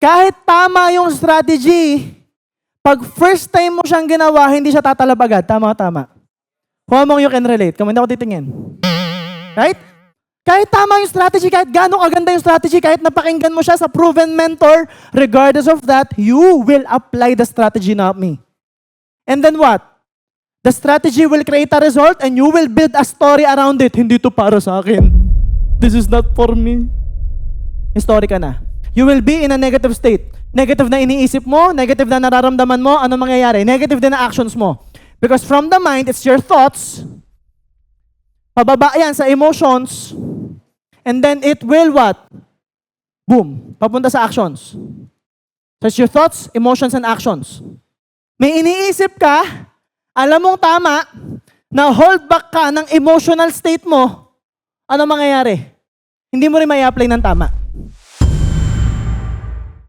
Kahit tama yung strategy, pag first time mo siyang ginawa, hindi siya tatalab agad. Tama o tama? Kung among you can relate, kung hindi ako titingin. Right? Kahit tama yung strategy, kahit gaano kaganda yung strategy, kahit napakinggan mo siya sa proven mentor, regardless of that, you will apply the strategy, not me. And then what? The strategy will create a result and you will build a story around it. Hindi to para sa akin. This is not for me. May story ka na. You will be in a negative state. Negative na iniisip mo, negative na nararamdaman mo, ano mangyayari? Negative din na actions mo. Because from the mind, it's your thoughts. Pababa yan sa emotions. And then it will what? Boom. Papunta sa actions. So it's your thoughts, emotions, and actions. May iniisip ka, alam mong tama, na hold back ka ng emotional state mo, ano mangyayari? Hindi mo rin may apply ng tama.